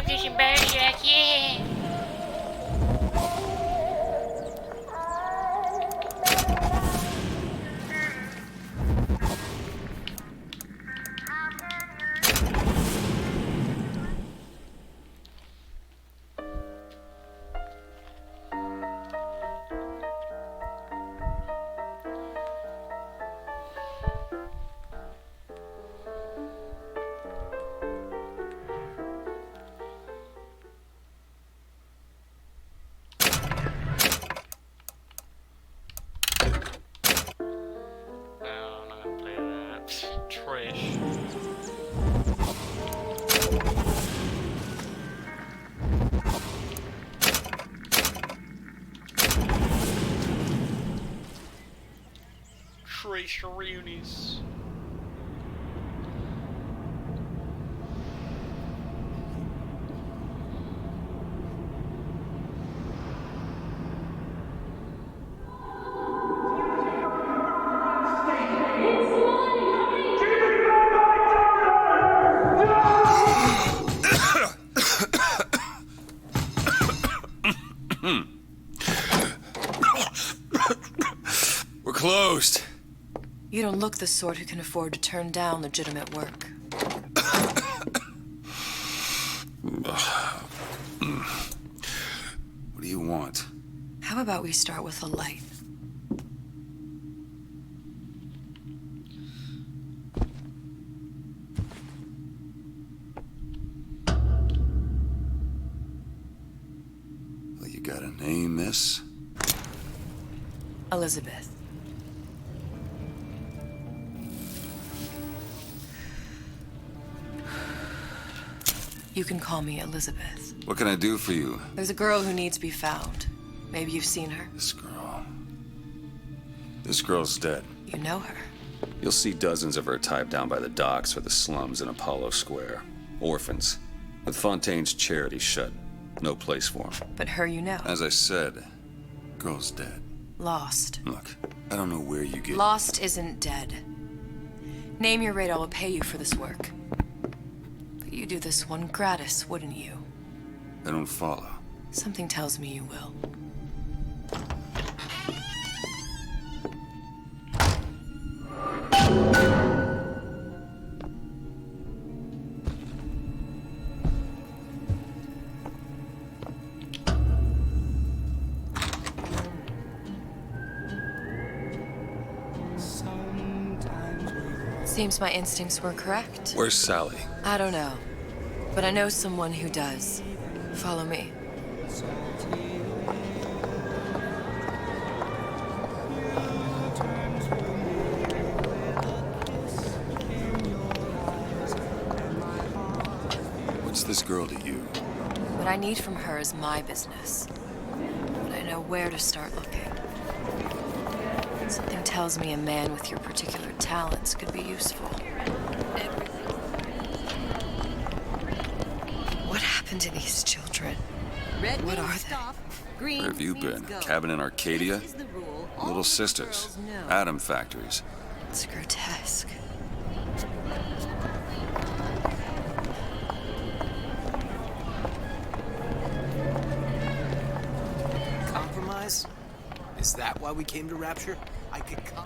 do some Bioshock, yeah! Trash. Trash reunions. We're closed. You don't look the sort who can afford to turn down legitimate work. What do you want? How about we start with a light? Well, you got a name, miss? Elizabeth. You can call me Elizabeth. What can I do for you? There's a girl who needs to be found. Maybe you've seen her. This girl. This girl's dead. You know her. You'll see dozens of her tied down by the docks or the slums in Apollo Square. Orphans. With Fontaine's charity shut. No place for them. But her you know. As I said, girl's dead. Lost. Look, I don't know where you get... Lost isn't dead. Name your rate, I will pay you for this work. But you do this one gratis, wouldn't you? I don't follow. Something tells me you will. Seems my instincts were correct. Where's Sally? I don't know, but I know someone who does. Follow me. What's this girl to you? What I need from her is my business. But I know where to start looking. Something tells me a man with your particular talents could be useful. What happened to these children? What are they? Where have you been? Cabin in Arcadia? Little sisters. Atom factories. It's grotesque. Compromise? Is that why we came to Rapture? I could come.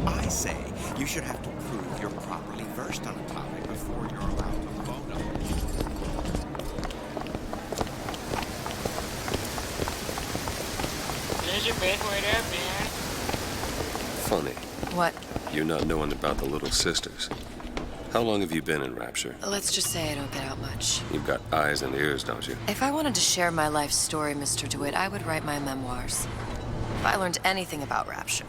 I say you should have to prove you're properly versed on a topic before you're allowed to vote on it. Elizabeth, what up, man? Funny. What? You not knowing about the little sisters. How long have you been in Rapture? Let's just say I don't get out much. You've got eyes and ears, don't you? If I wanted to share my life story, Mr. DeWitt, I would write my memoirs. If I learned anything about Rapture,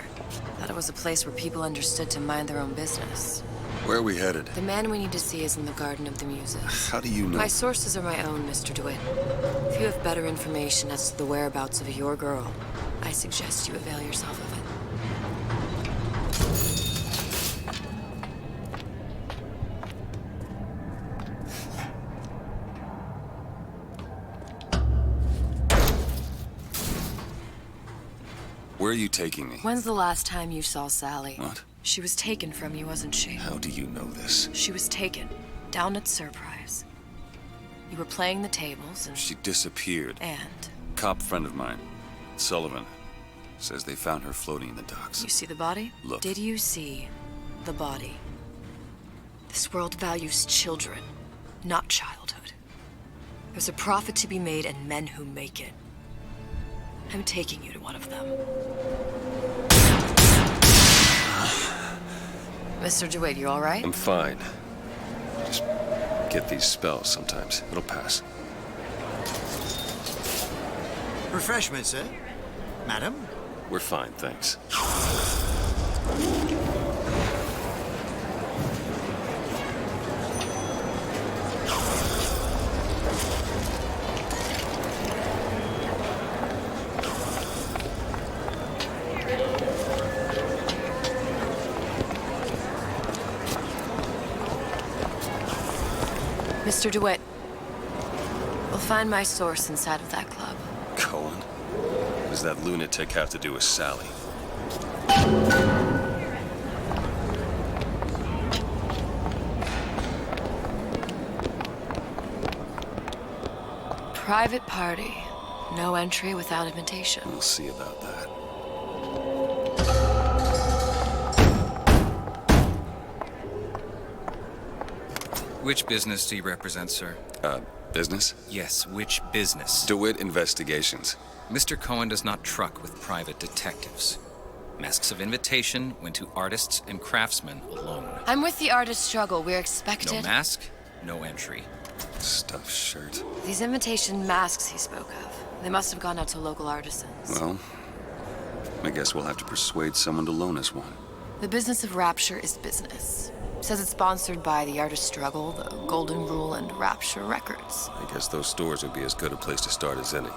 that it was a place where people understood to mind their own business. Where are we headed? The man we need to see is in the Garden of the Muses. How do you know? My sources are my own, Mr. DeWitt. If you have better information as to the whereabouts of your girl, I suggest you avail yourself of it. Where are you taking me? When's the last time you saw Sally? What? She was taken from you, wasn't she? How do you know this? She was taken, down at Surprise. You were playing the tables and... She disappeared. And? Cop friend of mine, Sullivan, says they found her floating in the docks. You see the body? Look. Did you see the body? This world values children, not childhood. There's a profit to be made and men who make it. I'm taking you to one of them. Mr. DeWitt, you all right? I'm fine. Just get these spells sometimes. It'll pass. Refreshment, sir? Madam? We're fine, thanks. Mr. DeWitt, we'll find my source inside of that club. Cohen? What does that lunatic have to do with Sally? Private party. No entry without invitation. We'll see about that. Which business do you represent, sir? Business? Yes, which business? DeWitt Investigations. Mr. Cohen does not truck with private detectives. Masks of invitation went to artists and craftsmen alone. I'm with the artist struggle. We're expected. No mask, no entry. Stuffed shirt. These invitation masks he spoke of. They must have gone out to local artisans. Well, I guess we'll have to persuade someone to loan us one. The business of Rapture is business. Says it's sponsored by the Artist Struggle, the Golden Rule, and Rapture Records. I guess those stores would be as good a place to start as any.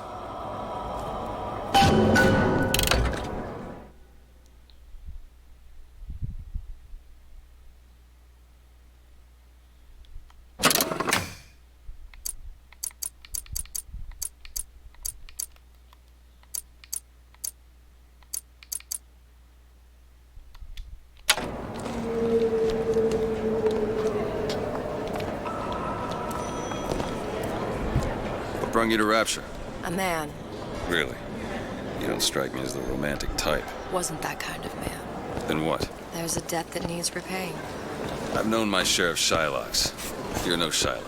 What brung you to Rapture? A man. Really? You don't strike me as the romantic type. Wasn't that kind of man. Then what? There's a debt that needs repaying. I've known my share of Shylocks. You're no Shylock.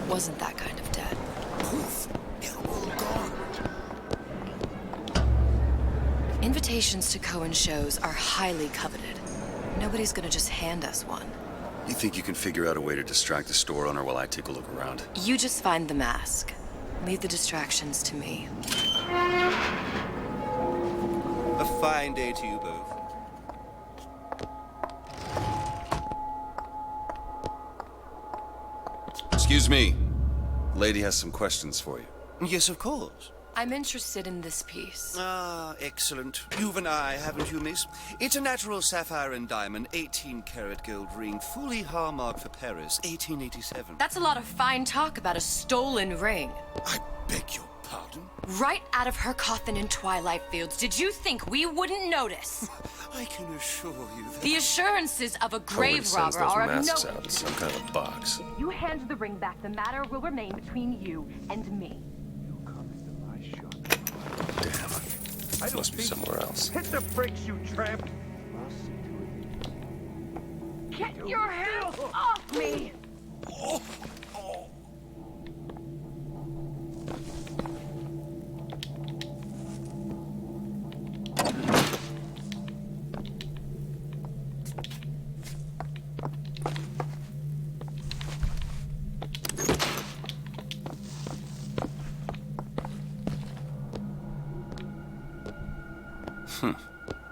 Wasn't that kind of debt. Poof! They're all gone. Invitations to Cohen shows are highly coveted. Nobody's gonna just hand us one. You think you can figure out a way to distract the store owner while I take a look around? You just find the mask. Leave the distractions to me. A fine day to you both. Excuse me. Lady has some questions for you. Yes, of course. I'm interested in this piece. Ah, excellent. You've an eye, haven't you, miss? It's a natural sapphire and diamond, 18-karat gold ring, fully hallmarked for Paris, 1887. That's a lot of fine talk about a stolen ring. I beg your pardon? Right out of her coffin in Twilight Fields. Did you think we wouldn't notice? I can assure you that... The assurances of a Cohen grave sends robber those are of masks no... out in some kind of box. You hand the ring back, the matter will remain between you and me. Damn. Must be somewhere else. Hit the brakes, you tramp! Get your hands off me!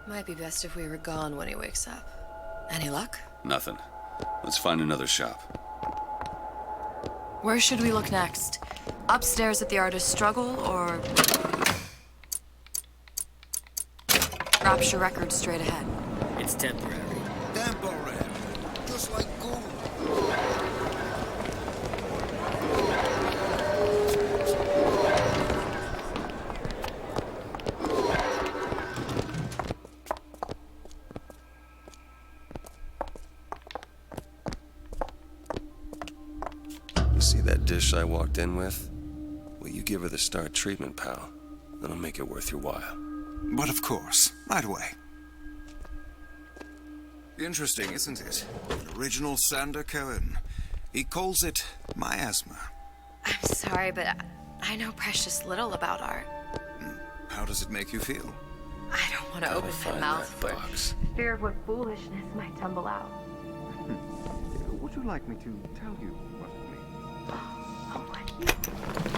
Might be best if we were gone when he wakes up. Any luck? Nothing. Let's find another shop. Where should we look next? Upstairs at the Artist Struggle, or... Rapture record straight ahead. It's temporary. Temporary. Just like gold. You see that dish I walked in with? Well, you give her the Star treatment, pal. That'll make it worth your while. But of course, right away. Interesting, isn't it? The original Sander Cohen. He calls it miasma. I'm sorry, but I know precious little about art. How does it make you feel? I don't want to open my Find mouth that for... box. Fear of what foolishness might tumble out. Would you like me to tell you what it means? Oh, what?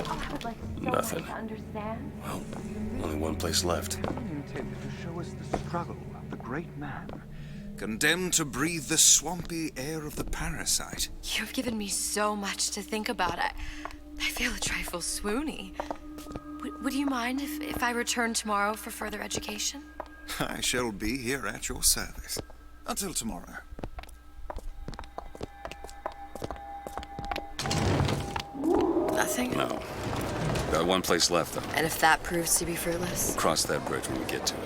Oh, I would like so Nothing. much to understand. Well, only one place left. Cohen intended to show us the struggle of the great man. Condemned to breathe the swampy air of the parasite. You've given me so much to think about. I feel a trifle swoony. Would you mind if I return tomorrow for further education? I shall be here at your service. Until tomorrow. Nothing? No. Got one place left, though. And if that proves to be fruitless? Cross that bridge when we get to it.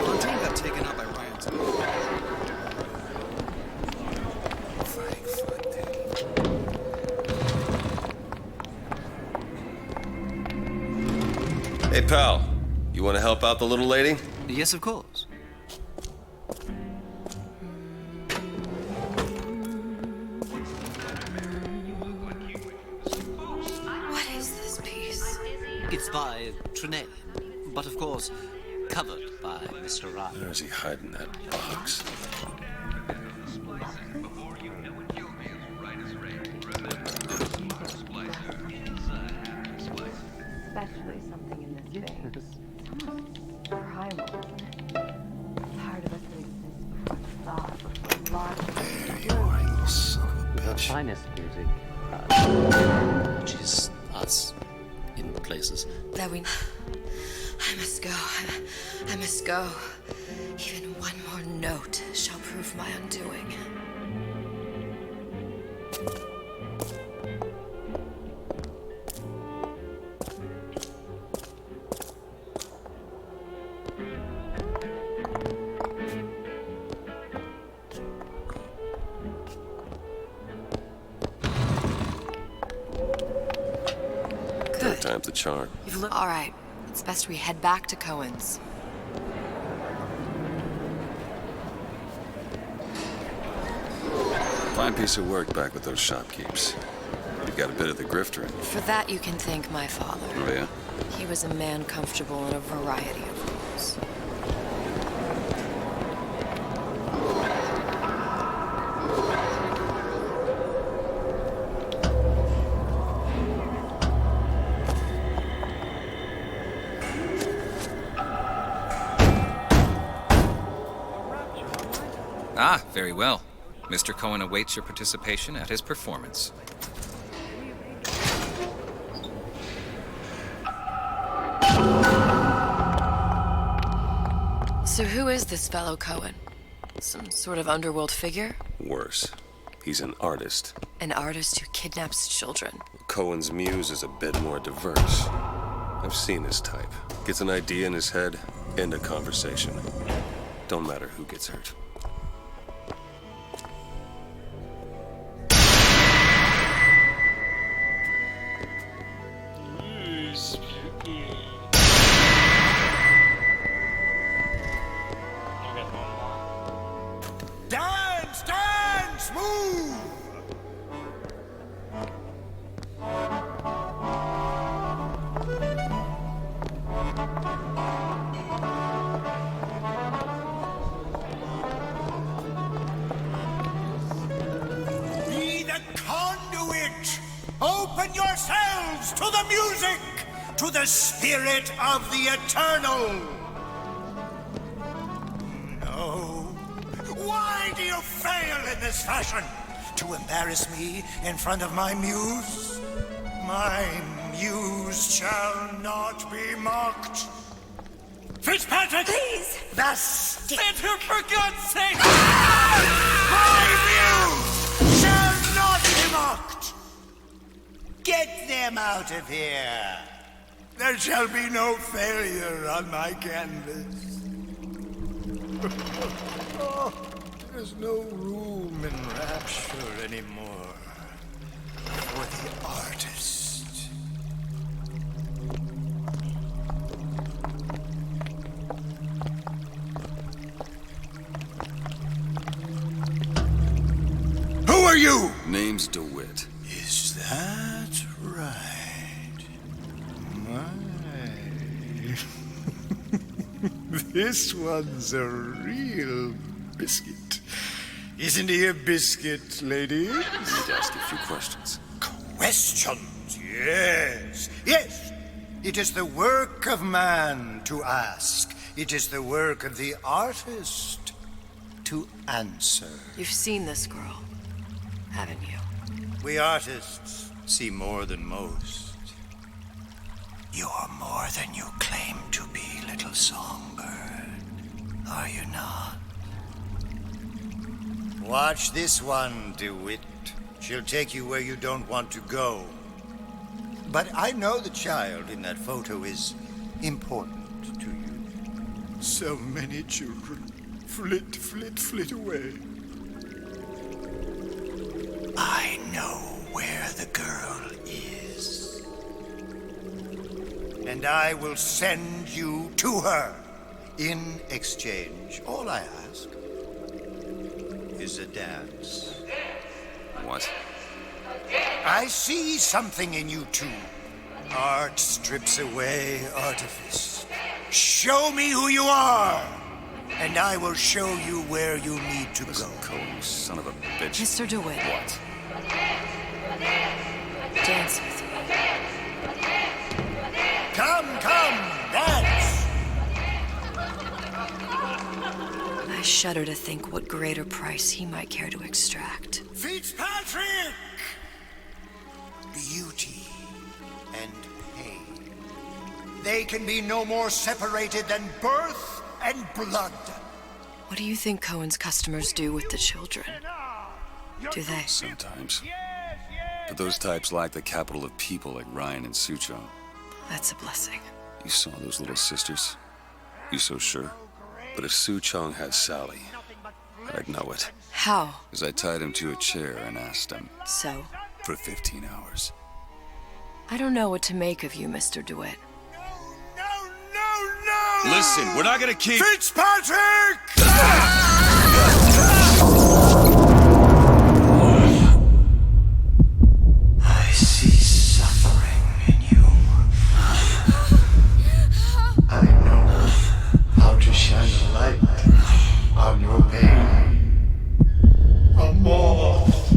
Fontaine got taken out by Ryan's. Frank Fontaine. Hey, pal. You want to help out the little lady? Yes, of course. What is this piece? It's by Trenet, but of course, covered by Mr. Ryan. Where is he hiding that box? Especially something in this vein. It's almost primal, isn't it? Part of us that exists before thought, before logic. There you are, you little son of a bitch. Finest music. Which is us in places. That we... I must go. I must go. Even one more note shall prove my undoing. Third time's the charm. All right. It's best we head back to Cohen's. Fine piece of work back with those shopkeepers. You've got a bit of the grifter in you. For that, you can thank my father. Oh, yeah? He was a man comfortable in a variety of roles. Ah, very well. Mr. Cohen awaits your participation at his performance. So who is this fellow Cohen? Some sort of underworld figure? Worse. He's an artist. An artist who kidnaps children. Cohen's muse is a bit more diverse. I've seen his type. Gets an idea in his head, end a conversation. Don't matter who gets hurt. Ooh, spooky. I got one more. Dance, dance, move! Be the conduit! Open yourselves to the music, to the spirit of the eternal! No. Why do you fail in this fashion? To embarrass me in front of my muse? My muse shall not be mocked. Fitzpatrick! Please! The stick! Save him for God's sake! My muse shall not be mocked! Get them out of here! There shall be no failure on my canvas. Oh, there's no room in rapture anymore for the artist. Who are you? Name's DeWitt. Is that right? My. This one's a real biscuit. Isn't he a biscuit, ladies? I need to ask you a few questions. Questions, yes. Yes. It is the work of man to ask. It is the work of the artist to answer. You've seen this girl, haven't you? We artists see more than most. You're more than you claim to be, little songbird. Are you not? Watch this one, DeWitt. She'll take you where you don't want to go. But I know the child in that photo is important to you. So many children flit, flit, flit away. I know where the girl is. And I will send you to her. In exchange, all I ask is a dance. What? I see something in you two. Art strips away artifice. Show me who you are, and I will show you where you need to Listen, go. Cohen, you son of a bitch. Mr. DeWitt. What? Dance with me. Come, dance! I shudder to think what greater price he might care to extract. Fitzpatrick! Beauty and pain. They can be no more separated than birth and blood. What do you think Cohen's customers do with the children? Do they? Sometimes. But those types lack the capital of people like Ryan and Sucho. That's a blessing. You saw those little sisters? You so sure? But if Su Chong had Sally, I'd know it. How? As I tied him to a chair and asked him. So? For 15 hours. I don't know what to make of you, Mr. DeWitt. No! Listen, we're not gonna keep... Fitzpatrick! I see suffering in you. I know how to shine a light on your pain. A moth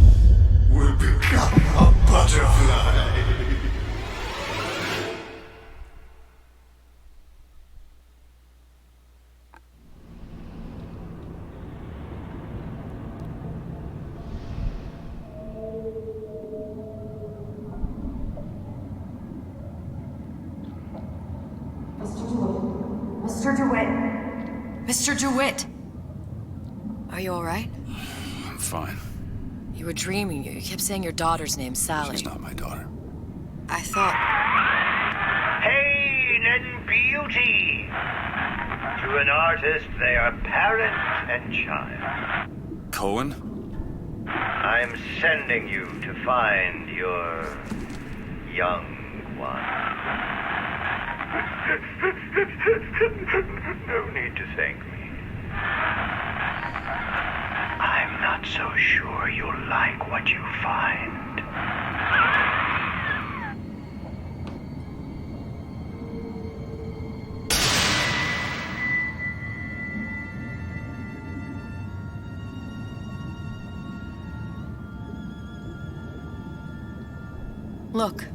will become a butterfly. Mr. DeWitt! Mr. DeWitt! Are you all right? I'm fine. You were dreaming. You kept saying your daughter's name, Sally. She's not my daughter. I thought... Pain and beauty. To an artist, they are parent and child. Cohen? I'm sending you to find your young one. No need to thank me. I'm not so sure you'll like what you find. Look.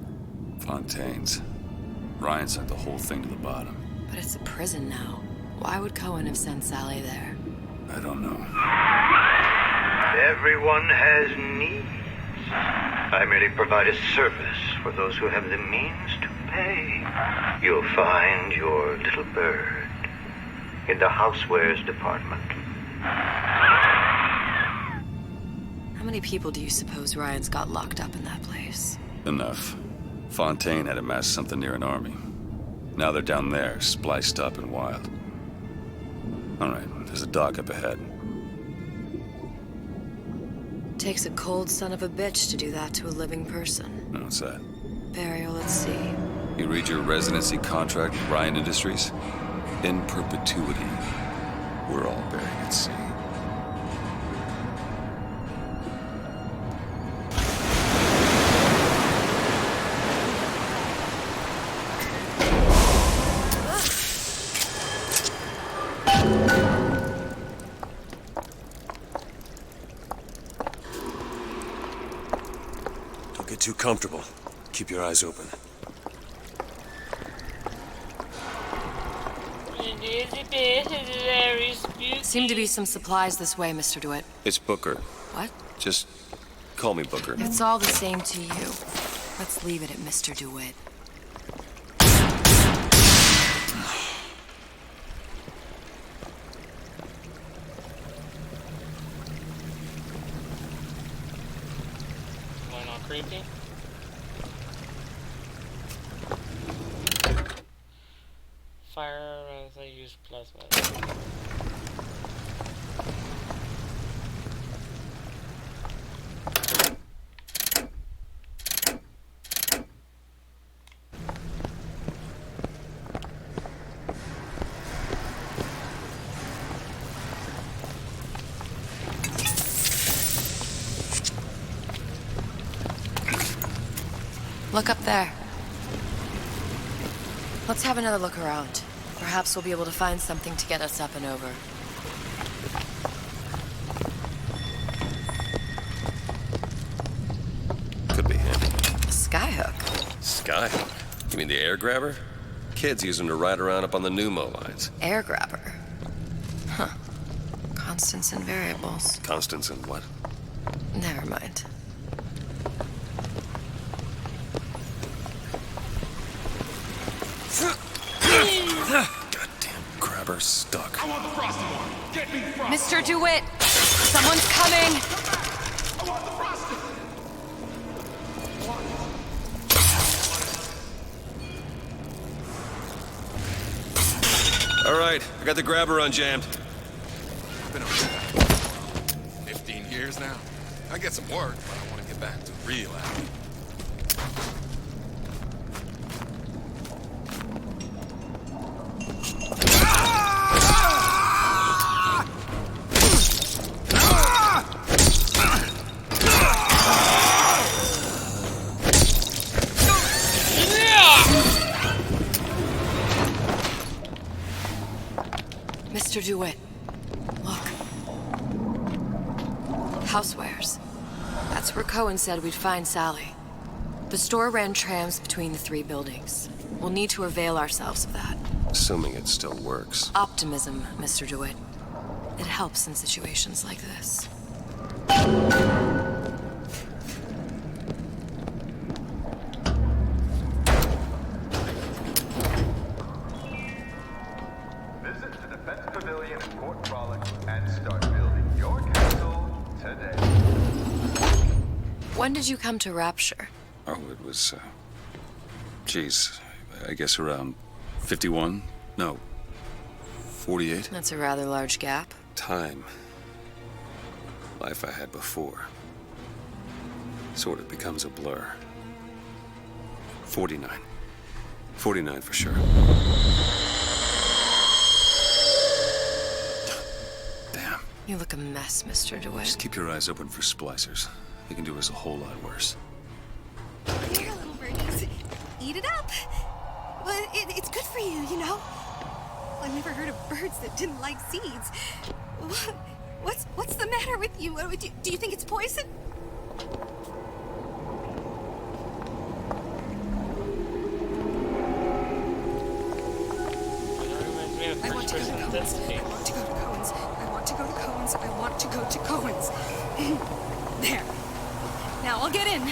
Fontaines. Ryan sent the whole thing to the bottom. But it's a prison now. Why would Cohen have sent Sally there? I don't know. Everyone has needs. I merely provide a service for those who have the means to pay. You'll find your little bird in the housewares department. How many people do you suppose Ryan's got locked up in that place? Enough. Fontaine had amassed something near an army. Now they're down there, spliced up and wild. All right, there's a dock up ahead. Takes a cold son of a bitch to do that to a living person. What's that? Burial at sea. You read your residency contract with Ryan Industries? In perpetuity, we're all buried at sea. Don't get too comfortable. Keep your eyes open. Seem to be some supplies this way, Mr. DeWitt. It's Booker. What? Just call me Booker. It's all the same to you. Let's leave it at Mr. DeWitt. Going all creepy. Fire as I use plasma. Look up there. Let's have another look around. Perhaps we'll be able to find something to get us up and over. Could be handy. A skyhook. Skyhook? You mean the air grabber? Kids use them to ride around up on the pneumo lines. Air grabber. Huh. Constants and variables. Constants and what? Never mind. Goddamn grabber stuck. I want the frosted one. Get me the frosted Mr. DeWitt! Someone's coming! I want the frosted. All right, I got the grabber unjammed. I've been over that 15 years now. I get some work, but I want to get back to real acting. Mr. DeWitt, look. Housewares. That's where Cohen said we'd find Sally. The store ran trams between the three buildings. We'll need to avail ourselves of that. Assuming it still works. Optimism, Mr. DeWitt. It helps in situations like this. Visit the Defense Pavilion in Port Frolic and start building your castle today. When did you come to Rapture? Oh, it was, geez, I guess around 51? No, 48? That's a rather large gap. Time. Life I had before. Sort of becomes a blur. 49. 49 for sure. Damn. You look a mess, Mr. DeWitt. Just keep your eyes open for splicers. They can do us a whole lot worse. Here, little birdies. Eat it up. Well, it's good for you, you know? I've never heard of birds that didn't like seeds. What's the matter with you? Do you think it's poison? I want to go to Cohen's. I want to go to Cohen's. I want to go to Cohen's. I want to go to Cohen's. There. Now I'll get in.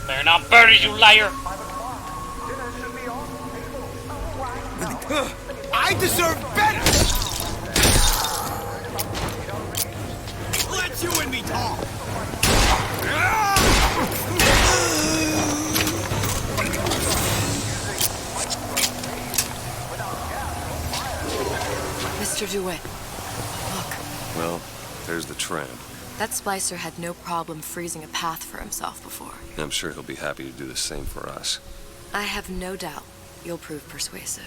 They're not birdies, you liar! I deserve better! Let you and me talk! Mr. DeWitt, look. Well, there's the tramp. That splicer had no problem freezing a path for himself before. I'm sure he'll be happy to do the same for us. I have no doubt you'll prove persuasive.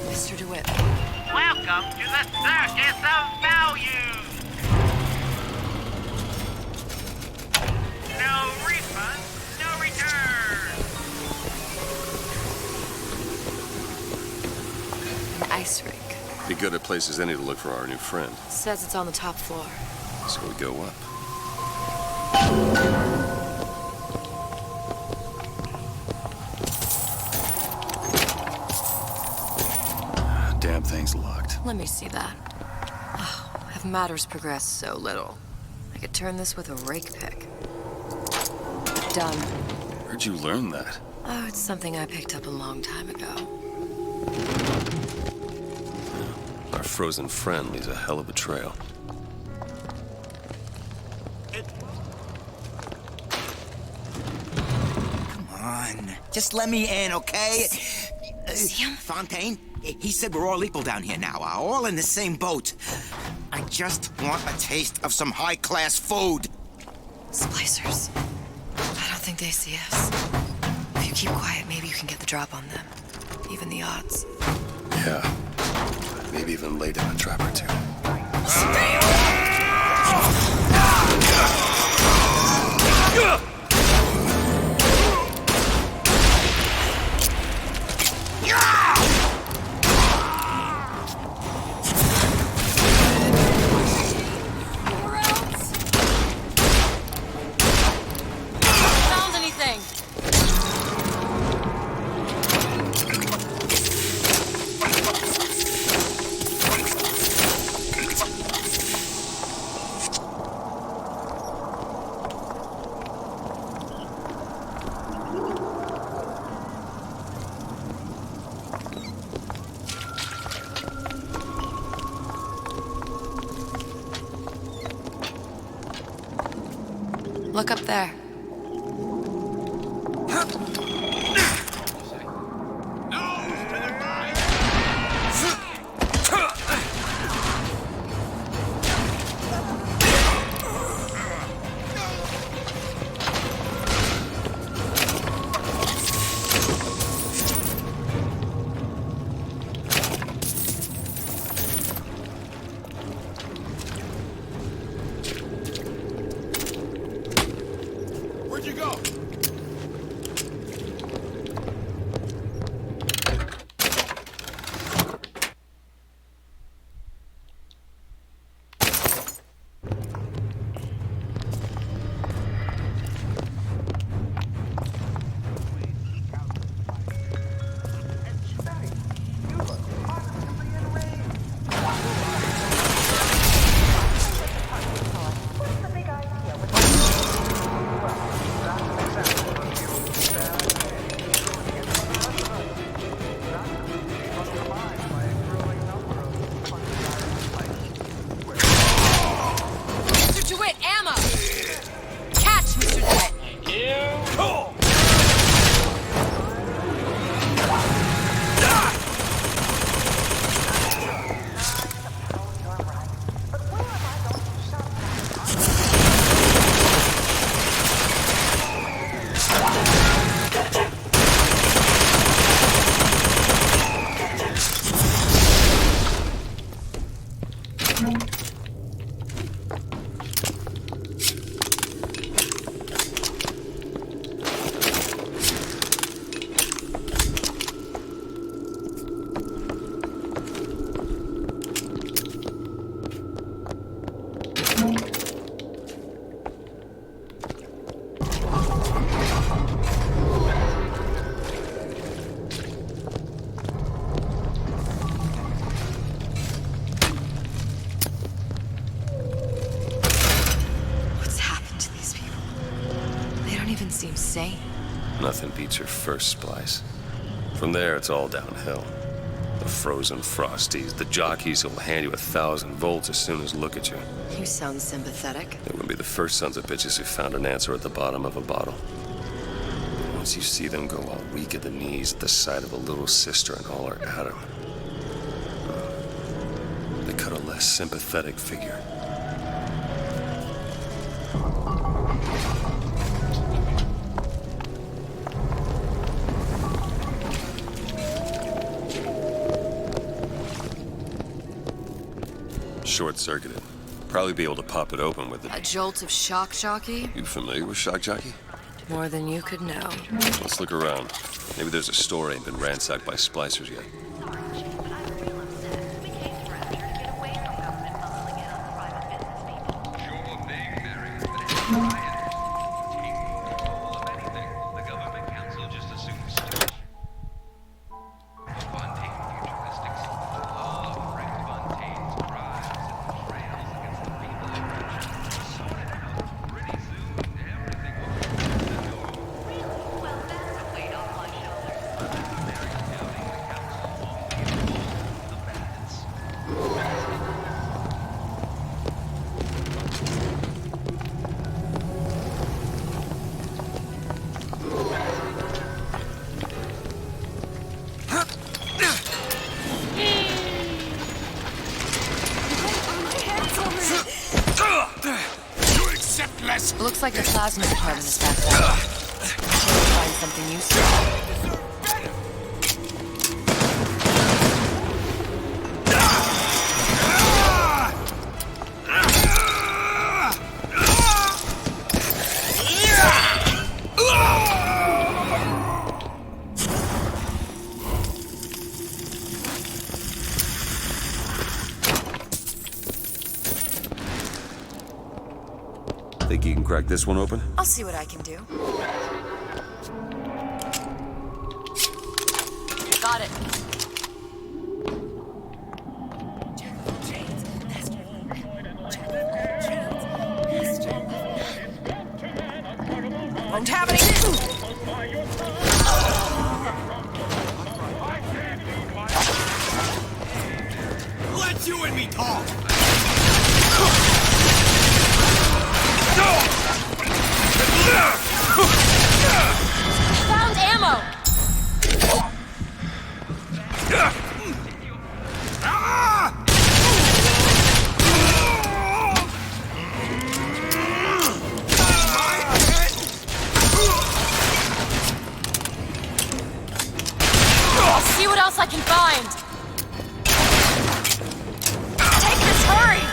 Mr. DeWitt. Welcome to the Circus of Value! No refund, no return! An ice rink. Be good at places any to look for our new friend. Says it's on the top floor. So we go up. Damn thing's locked. Let me see that. Oh, have matters progressed so little? I could turn this with a rake pick. Done. Where'd you learn that? Oh, it's something I picked up a long time ago. Our frozen friend leaves a hell of a trail. Come on, just let me in, okay? Fontaine, he said we're all equal down here now, all in the same boat. I just want a taste of some high-class food. Splicers. I don't think they see us. If you keep quiet, maybe you can get the drop on them. Even the odds. Yeah. Maybe even lay down a trap or two. Found anything? Look up there. insane. Nothing beats your first splice. From there, it's all downhill. The frozen frosties, the jockeys who'll hand you 1,000 volts as soon as look at you. You sound sympathetic. They wouldn't be the first sons of bitches who found an answer at the bottom of a bottle. Once you see them go all weak at the knees at the sight of a little sister and all her Adam, they cut a less sympathetic figure. Short-circuited. Probably be able to pop it open with A jolt of shock jockey? You familiar with shock jockey? More than you could know. Let's look around. Maybe there's a store ain't been ransacked by splicers yet. Looks like the plasma department is back there. We'll find something useful. Think you can crack this one open? I'll see what I can do. Got it. Won't have any. Let you and me talk! Found ammo! I'll see what else I can find. Take this, hurry!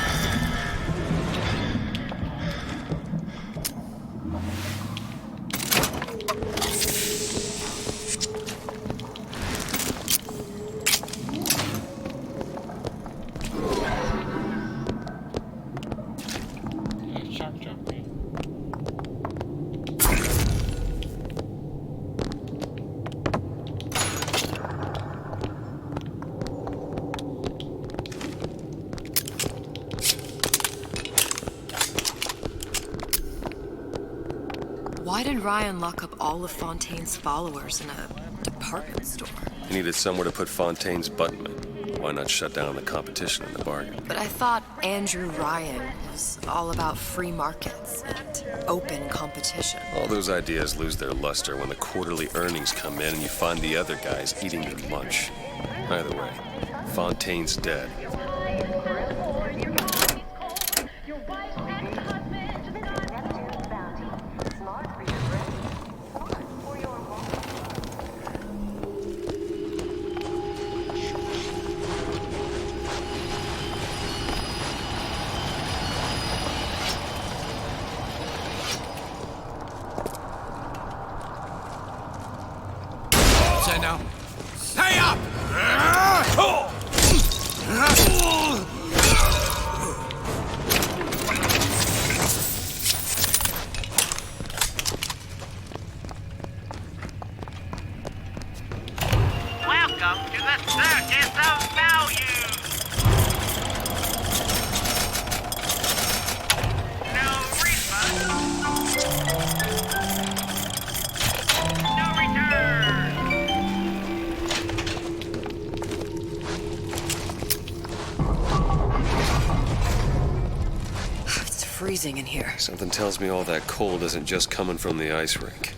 Shock jockey. Why did Ryan lock up all of Fontaine's followers in a department store? He needed somewhere to put Fontaine's button. Why not shut down the competition in the bargain? But I thought Andrew Ryan was all about free markets and open competition. All those ideas lose their luster when the quarterly earnings come in and you find the other guys eating your lunch. Either way, Fontaine's dead. Say now. Stay up! Welcome to the Circus of Value. No refund. freezing in here. Something tells me all that cold isn't just coming from the ice rink.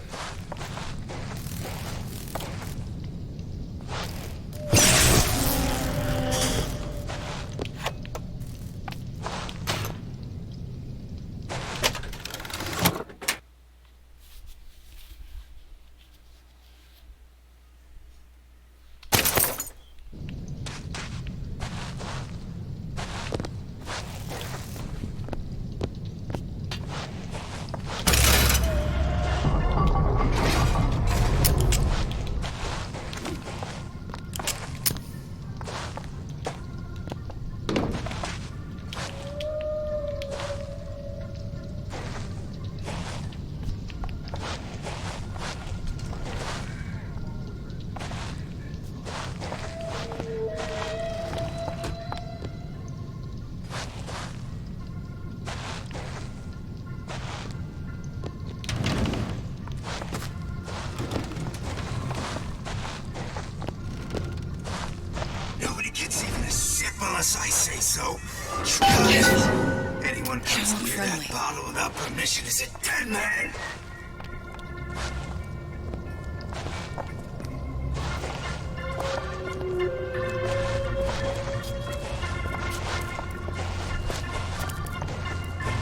Nobody gets even a sip unless I say so. Try it. Anyone comes near that bottle without permission is a dead man.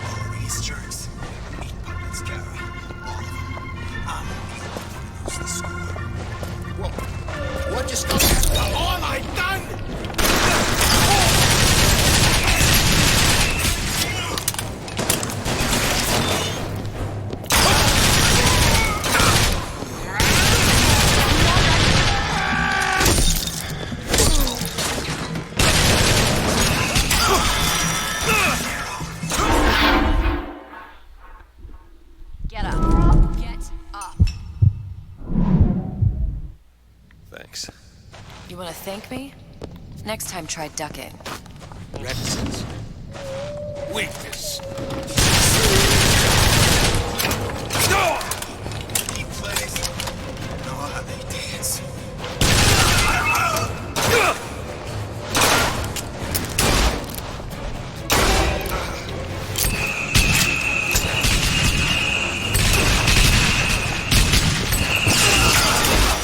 All these jerks, meat puppets, Kara, all of them. I'm the only one who knows the score. Whoa, what just got all I done? Get up. Get up. Thanks. You want to thank me? Next time, try ducking. Reticence. Weakness. He plays. Know how they dance.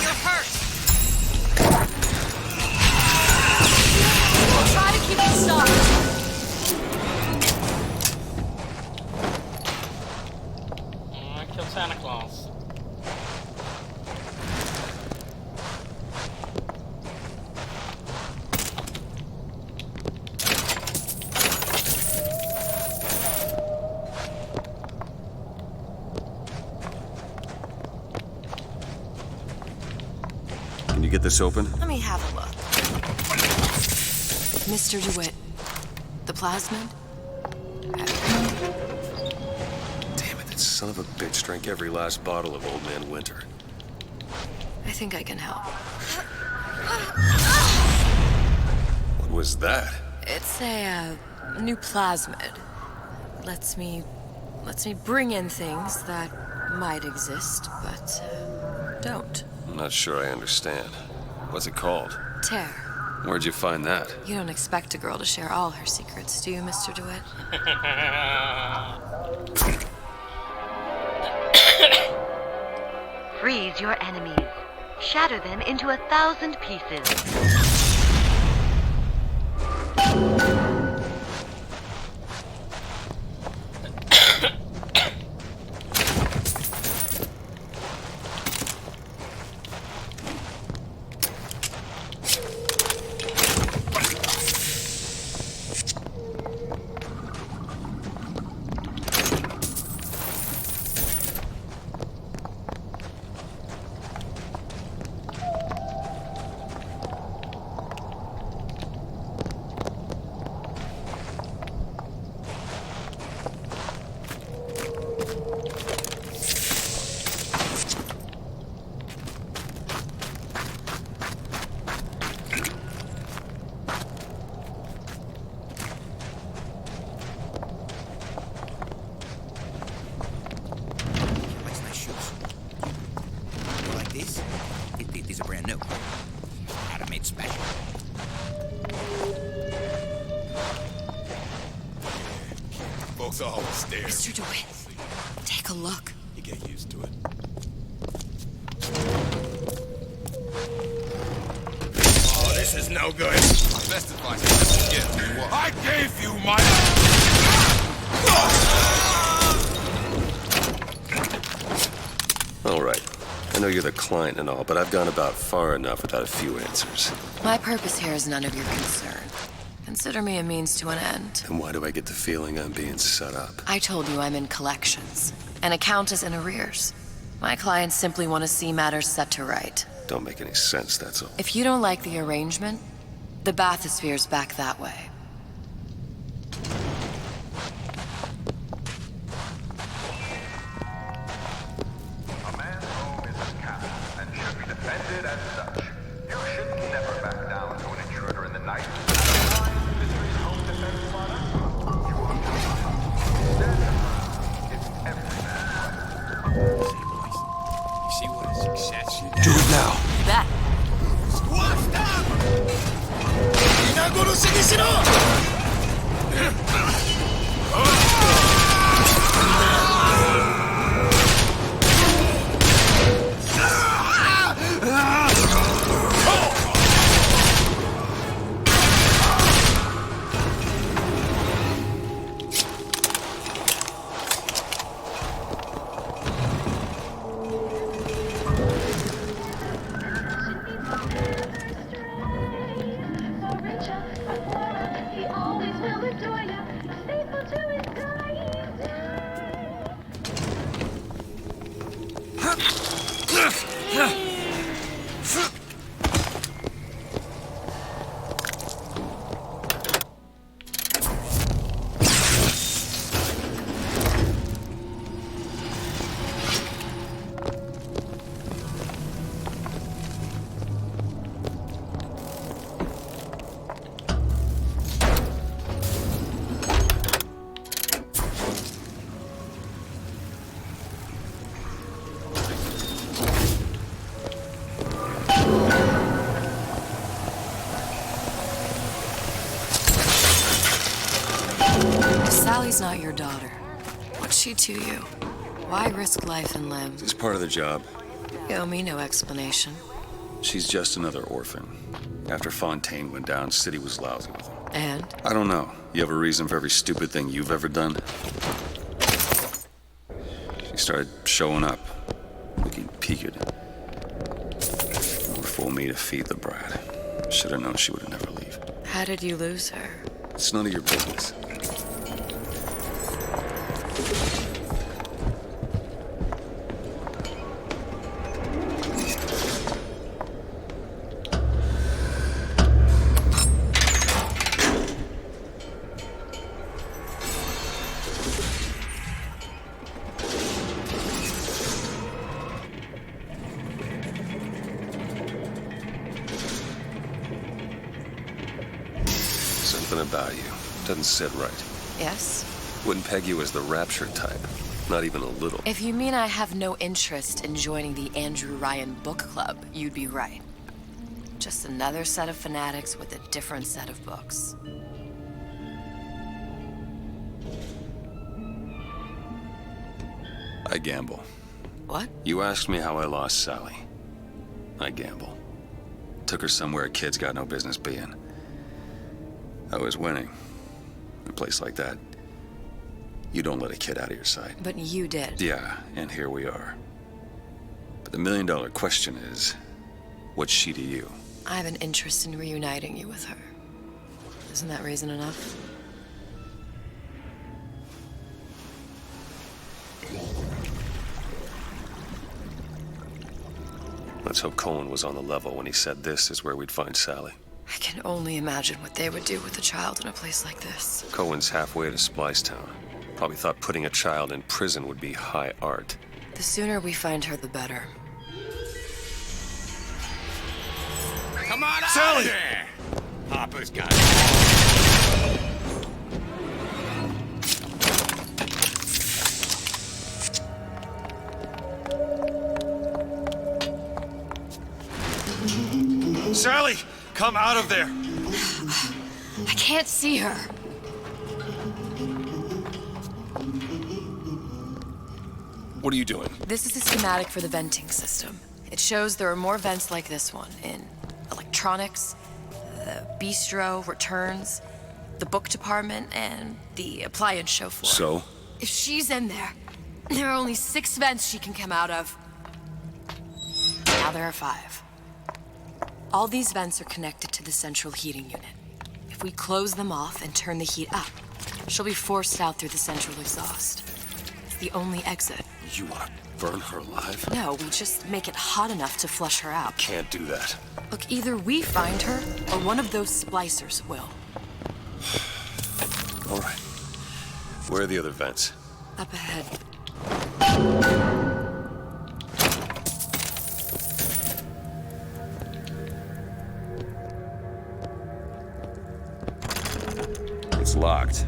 You're hurt. We'll try to keep you stopped. I killed Santa Claus. Can you get this open? Let me have a look. Mr. DeWitt, the plasmid? Damn it, that son of a bitch drank every last bottle of Old Man Winter. I think I can help. What was that? It's a new plasmid. Lets me bring in things that might exist, but don't. I'm not sure I understand. What's it called? Tear. Where'd you find that? You don't expect a girl to share all her secrets, do you, Mr. DeWitt? Freeze your enemies. Shatter them into 1,000 pieces. folks always stare. Mr. DeWitt, take a look. You get used to it. Oh, this is no good. Best advice you ever get. I gave you my... All right. I know you're the client and all, but I've gone about far enough without a few answers. My purpose here is none of your concern. Consider me a means to an end. Then why do I get the feeling I'm being set up? I told you I'm in collections. An account is in arrears. My clients simply want to see matters set to right. Don't make any sense, that's all. If you don't like the arrangement, the bathysphere's back that way. A man's home is his castle and should be defended as such. You should never back down to an intruder in the night. Mystery's home defense product. You are stand your ground. It's every man's right. See what a success you Do it now. You bet. Squashed up! Inagoro Shigeshiro! Sally's not your daughter. What's she to you? Why risk life and limb? It's part of the job. You owe me no explanation. She's just another orphan. After Fontaine went down, City was lousy with him. And? I don't know. You have a reason for every stupid thing you've ever done? She started showing up, looking peaked. More fool me to feed the brat. Should have known she would never leave. How did you lose her? It's none of your business. Something about you doesn't sit right. Yes? Wouldn't peg you as the rapture type. Not even a little. If you mean I have no interest in joining the Andrew Ryan book club, you'd be right. Just another set of fanatics with a different set of books. I gamble. What? You asked me how I lost Sally. I gamble. Took her somewhere kids got no business being. I was winning. In a place like that, you don't let a kid out of your sight. But you did. Yeah, and here we are. But the million-dollar question is, what's she to you? I have an interest in reuniting you with her. Isn't that reason enough? Let's hope Cohen was on the level when he said this is where we'd find Sally. I can only imagine what they would do with a child in a place like this. Cohen's halfway to Splicetown. Probably thought putting a child in prison would be high art. The sooner we find her, the better. Come on out Sally! of there! Hopper's got it. Sally, come out of there. I can't see her. What are you doing? This is a schematic for the venting system. It shows there are more vents like this one in electronics, the bistro, returns, the book department, and the appliance show floor. So? If she's in there, there are only 6 vents she can come out of. Now there are 5. All these vents are connected to the central heating unit. If we close them off and turn the heat up, she'll be forced out through the central exhaust. It's the only exit. You want to burn her alive? No, we just make it hot enough to flush her out. Can't do that. Look, either we find her, or one of those splicers will. All right. Where are the other vents? Up ahead. It's locked.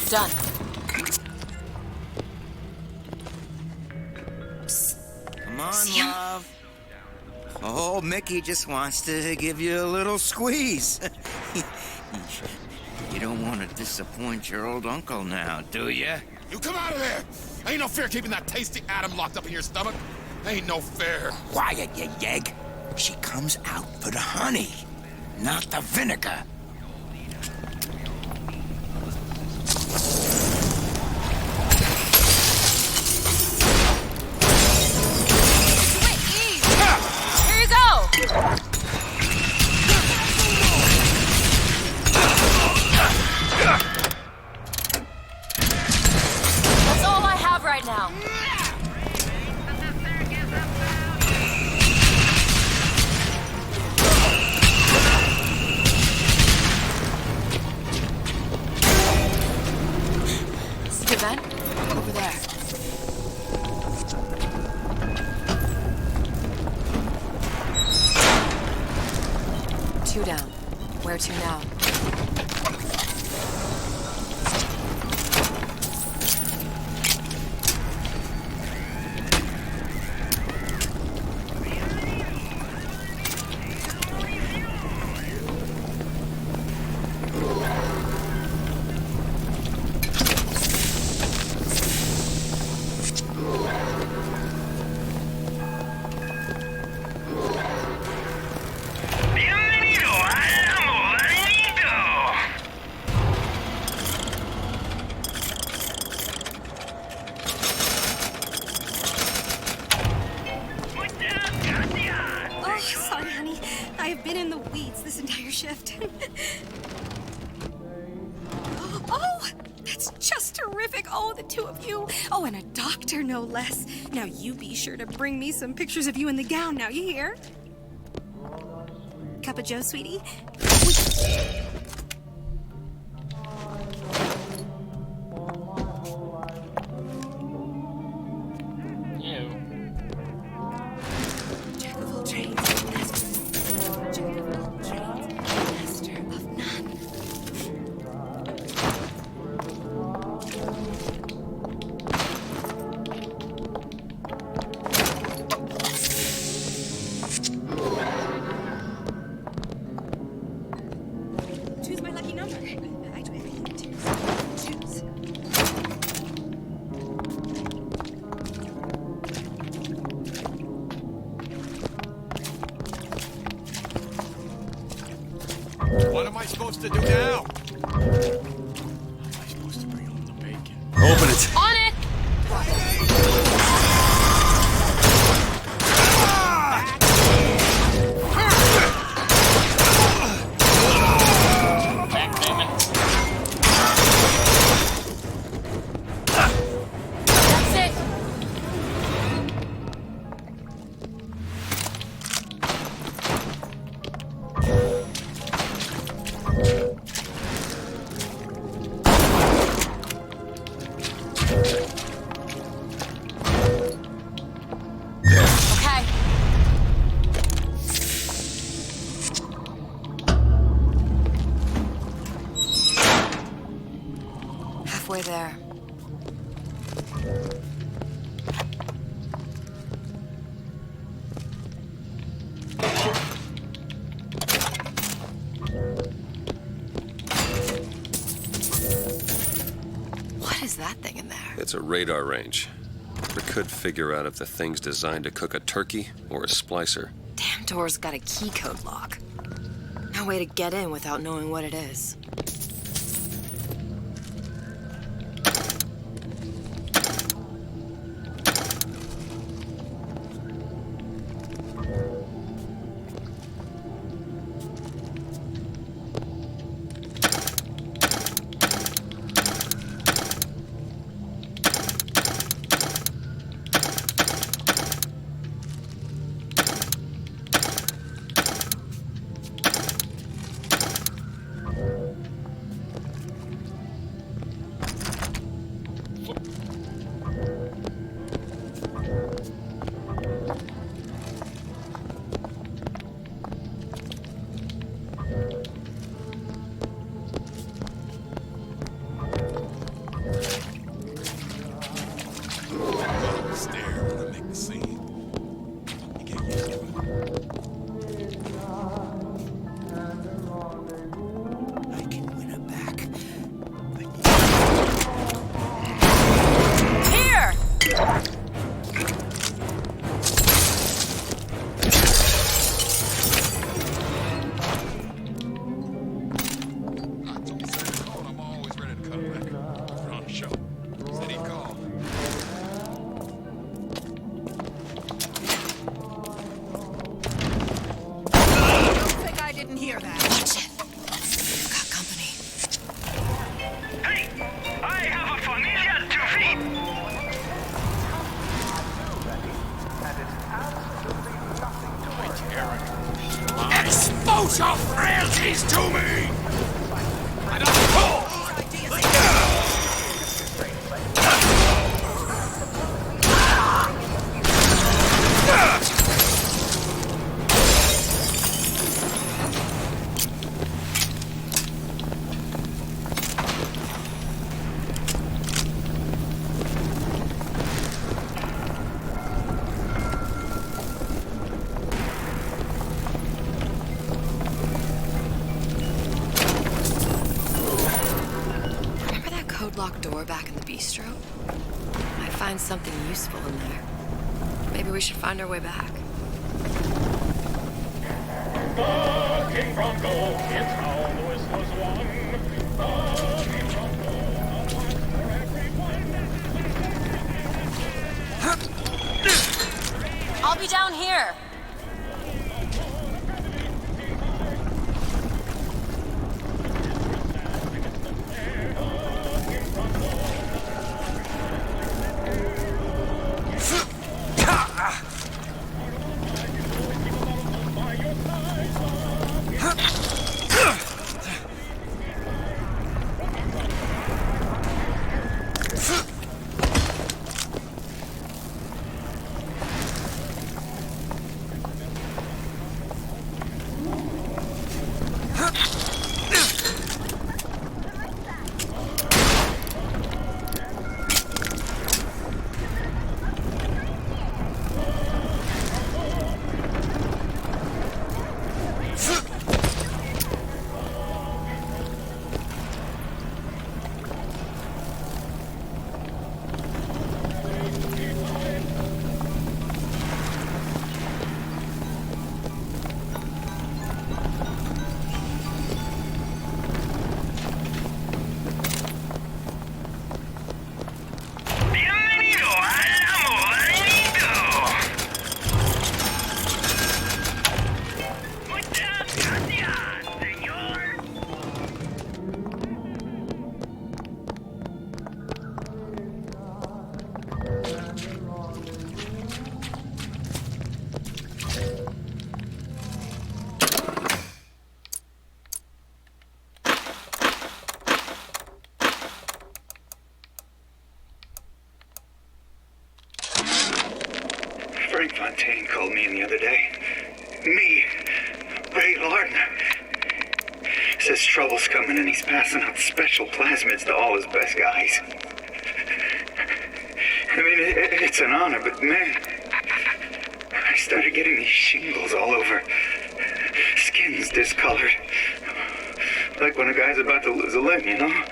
Done. Come on, love. Oh, Mickey just wants to give you a little squeeze. You don't want to disappoint your old uncle now, do you? You come out of there! Ain't no fair keeping that tasty atom locked up in your stomach. Ain't no fair. Quiet, you yegg. She comes out for the honey, not the vinegar. Here you go! That's all I have right now. See the vent? Over there. Two down. Where to now? Oh, sorry, honey. I have been in the weeds this entire shift. Oh, that's just terrific. Oh, the two of you. Oh, and a doctor, no less. Now, you be sure to bring me some pictures of you in the gown now, you hear? Cup of joe, sweetie? Jack of all trades, Jack of all trades, master of none. Choose my lucky number. Actually, choose. What am I supposed to do now? Open it. On it! Back, Damon. That's it! It's a radar range. We could figure out if the thing's designed to cook a turkey or a splicer. Damn door's got a key code lock. No way to get in without knowing what it is. Stare when I make the scene. You get used to it. I can win her back. Here! I'm always ready to cut a record. We're on a show. Steady call. Don't think I didn't hear that. Watch it. We've got company. Hey, I have a familiar to feed. Expose your frailties to me! I don't know! Remember that code locked door back in the bistro? Might find something useful in there. Maybe we should find our way back. The King Bronco, it's how the whistlers won. The King Bronco, a watch for everyone. I'll be down here. Bienvenido al laberinto. Muchas gracias, señor. Frank Fontaine called me in the other day. Me, Ray Lardner. Says trouble's coming and he's passing out special plasmids to all his best guys. I mean, it's an honor, but man, I started getting these shingles all over. Skin's discolored. Like when a guy's about to lose a limb, you know?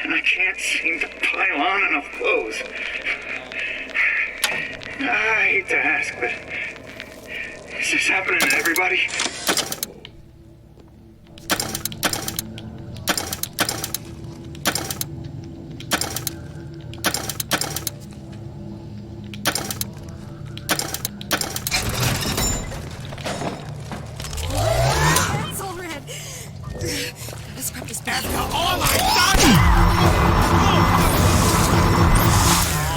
and I can't seem to pile on enough clothes. I hate to ask, but is this happening to everybody? It's all red. Gotta scrub this back.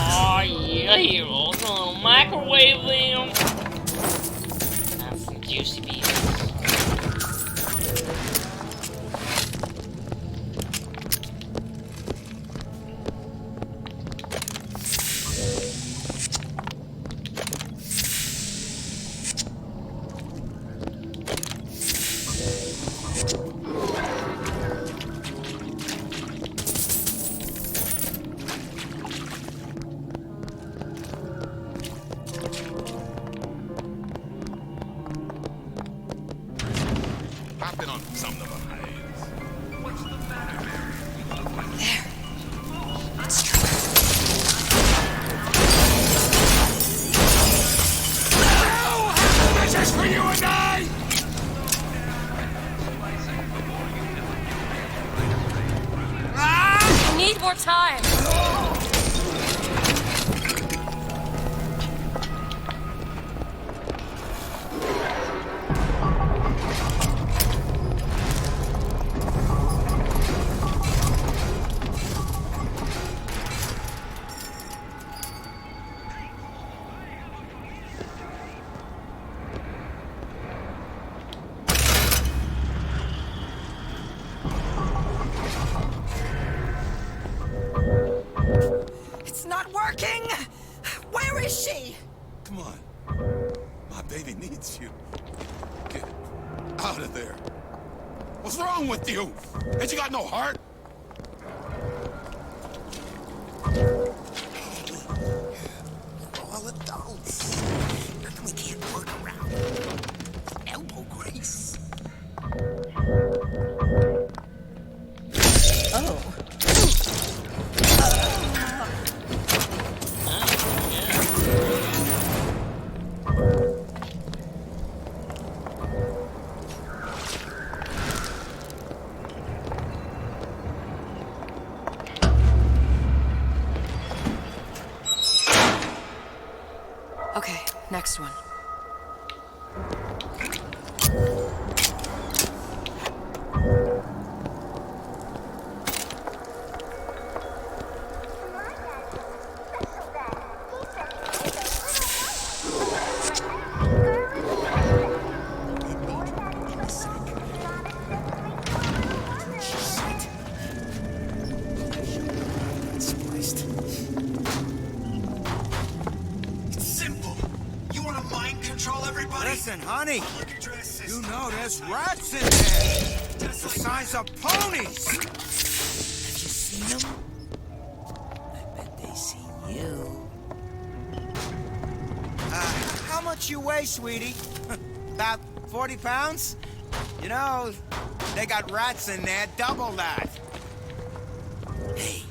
Oh yeah, heroes. Microwave them. Have some juicy beans. I've been on something of a hiatus. What's the matter, Mary? It's true. This is for you and I! We need more time. It's not working! Where is she? Come on. My baby needs you. Get out of there. What's wrong with you? Ain't you got no heart? All adults. We can't work around elbow grease. Oh. Okay, next one. Listen, honey. You know there's rats in there. The size of ponies. Have you seen them? I bet they seen you. How much you weigh, sweetie? About 40 pounds? You know, they got rats in there, double that. Hey,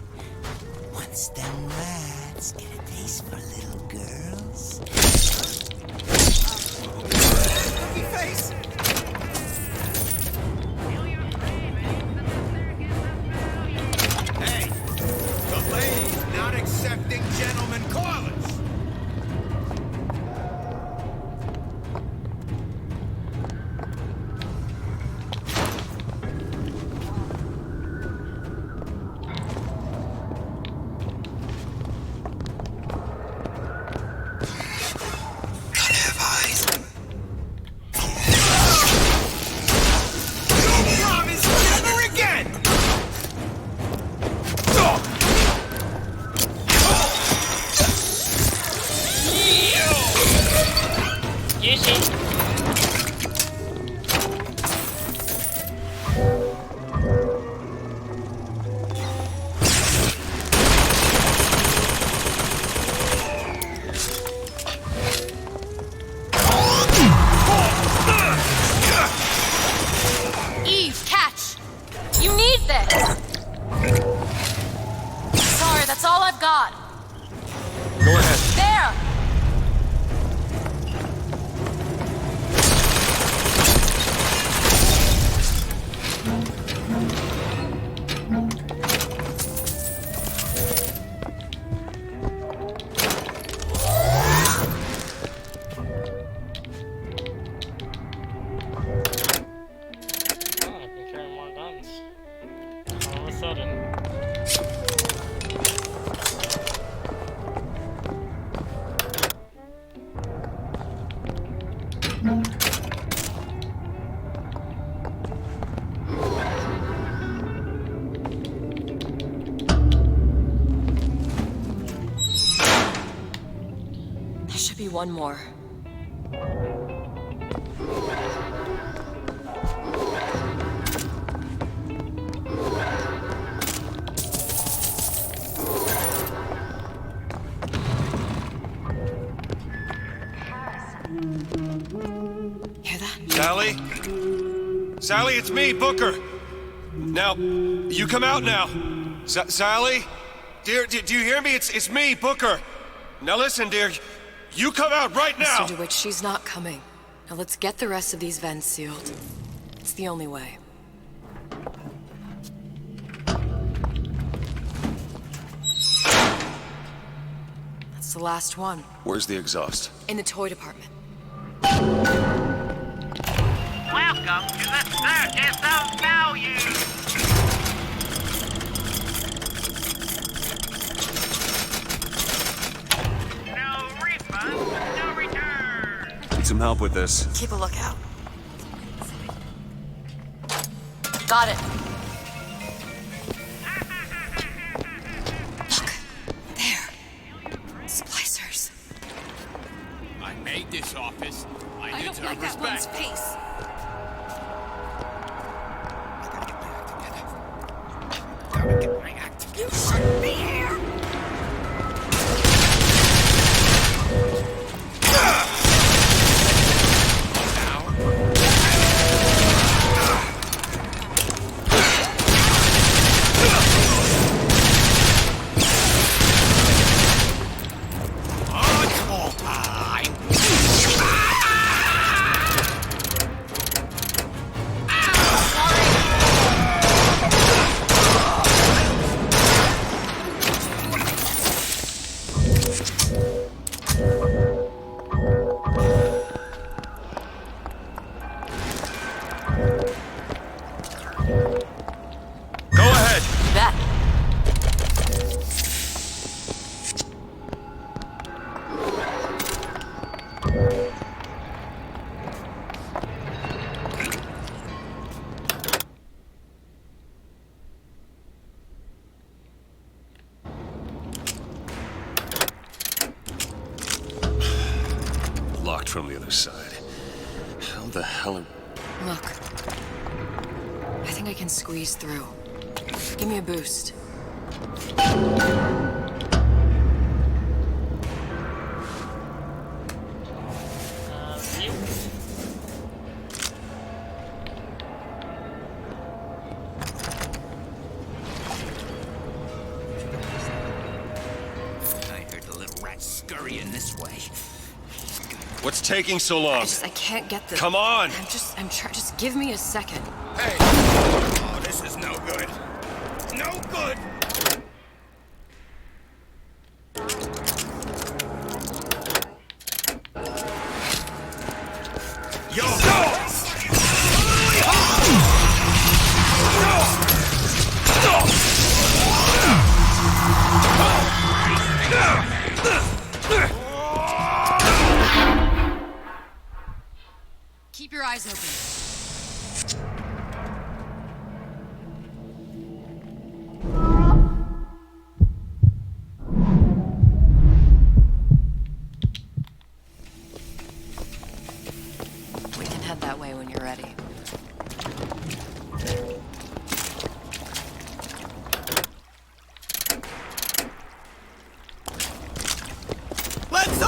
once them rats get a taste for little girls... Face. Hey, the lady not accepting gentlemen callers. Eve, catch! You need this! There should be one more. Hear that? Sally? Sally, it's me, Booker. Now, you come out now. Sally? Dear, do you hear me? It's me, Booker. Now listen, dear. You come out right now! Mr. DeWitt, she's not coming. Now let's get the rest of these vents sealed. It's the only way. That's the last one. Where's the exhaust? In the toy department. Welcome to the Circus of Value! No refund, no return! Need some help with this. Keep a lookout. Got it. Look, there. Splicers. I made this office. I don't deserve like that one's respect. face. You shouldn't be here! Go ahead! Bet. Locked from the other side. How the hell are... Look. I think I can squeeze through. Give me a boost. I heard the little rat scurrying this way. What's taking so long? I can't get the... Come on! I'm trying. Just give me a second. Hey! Oh, this is no good. No good! Yo! Keep your eyes open. We can head that way when you're ready. Let's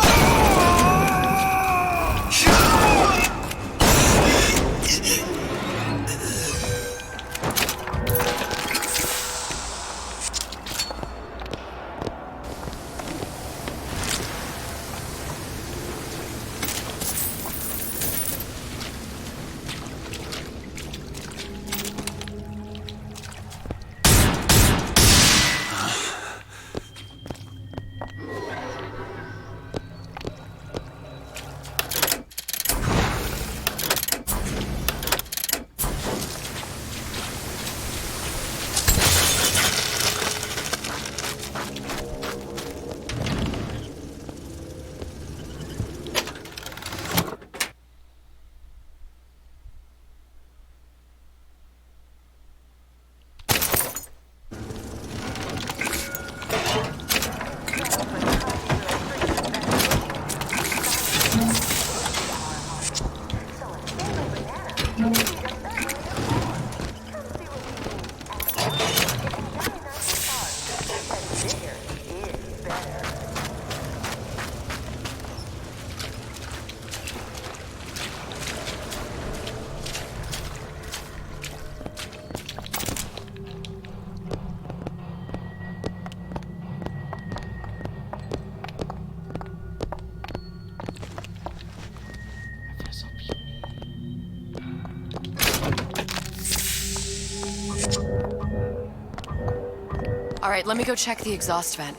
right, let me go check the exhaust vent.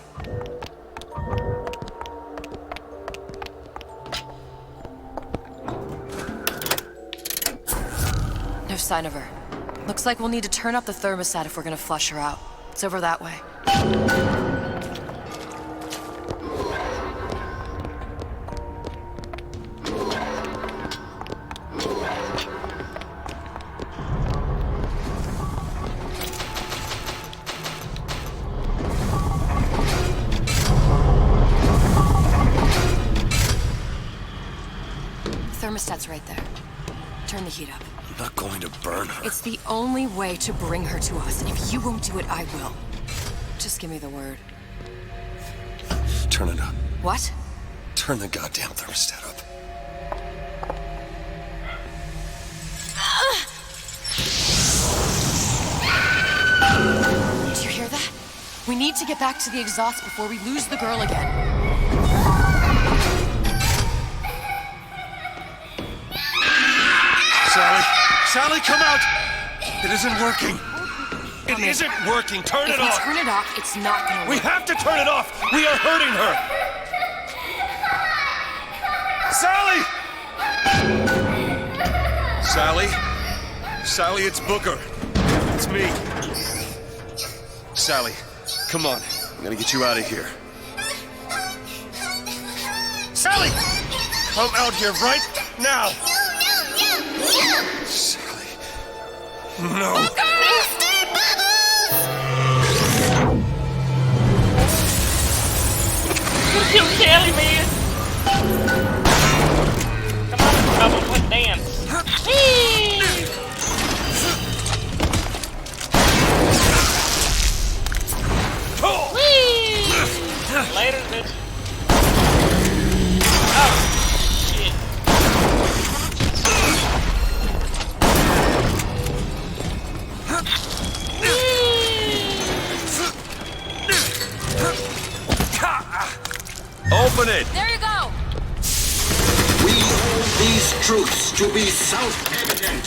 No sign of her. Looks like we'll need to turn up the thermostat if we're gonna flush her out. It's over that way. Thermostat's right there. Turn the heat up. I'm not going to burn her. It's the only way to bring her to us, and if you won't do it, I will. Just give me the word. Turn it up. What? Turn the goddamn thermostat up. Did you hear that? We need to get back to the exhaust before we lose the girl again. Sally, come out! It isn't working. It isn't working. Turn it off. If we turn it off, it's not gonna work. We have to turn it off. We are hurting her. Sally! Sally, it's Booker. It's me. Sally, come on. I'm gonna get you out of here. Sally! Come out here right now! Sally. No. You Sally, man! Come on, Bubbles, let's dance. Whee! Whee! Later, bitch. Oh, shit. Open it! There you go! We hold these truths to be self-evident.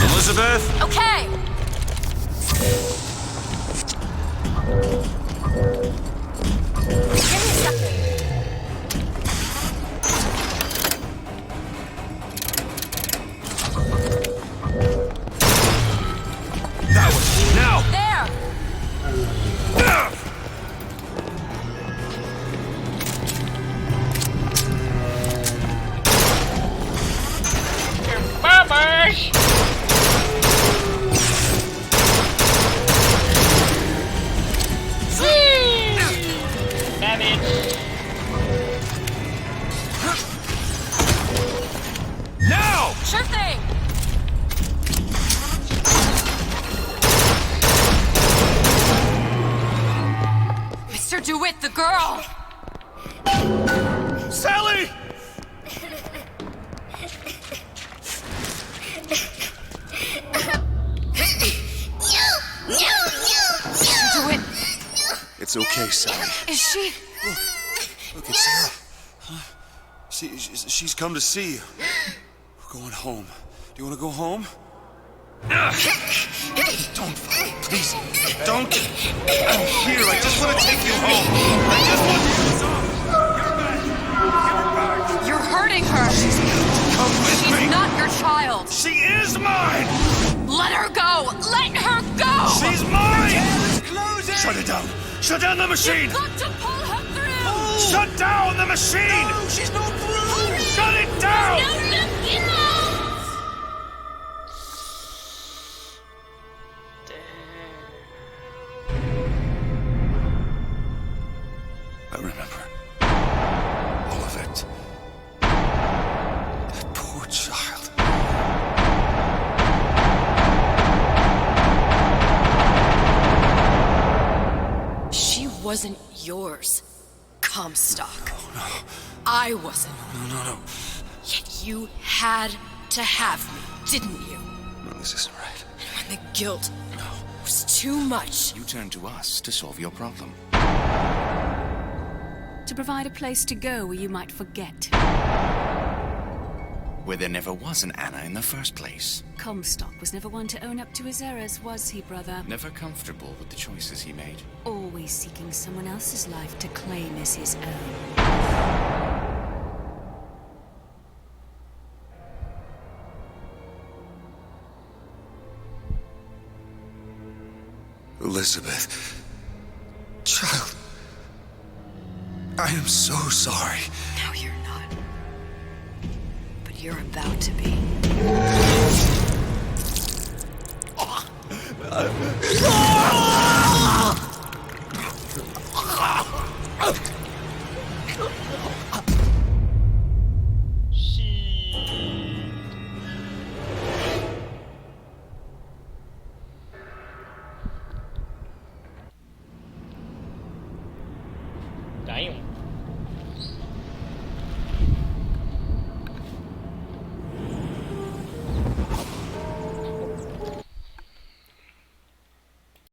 Elizabeth? Okay! Give me a second. That one. Now! There! Bubbles! Now! Sure thing! Mr. DeWitt, the girl! Sally! Mr. DeWitt! It's okay, Sally. Is she? Look, it's Sarah. Huh? She's come to see you. We're going home. Do you want to go home? Don't, please, don't. I'm here. I just want to take you home. I just want you. You're hurting her. Come with me. She's not your child. She is mine. Let her go. Let her go. She's mine. Shut it down. Shut down the machine. You've got to pull her through. Shut down the machine. No, she's not through. Shut it down. I remember all of it. That poor child. She wasn't yours, Comstock. Oh, no. I wasn't. No. Yet you had to have me, didn't you? No, this isn't right. And when the guilt was too much, You turned to us to solve your problem. To provide a place to go where you might forget. Where there never was an Anna in the first place. Comstock was never one to own up to his errors, was he, brother? Never comfortable with the choices he made. Always seeking someone else's life to claim as his own. Elizabeth. Child. I am so sorry. No, you're not. But you're about to be.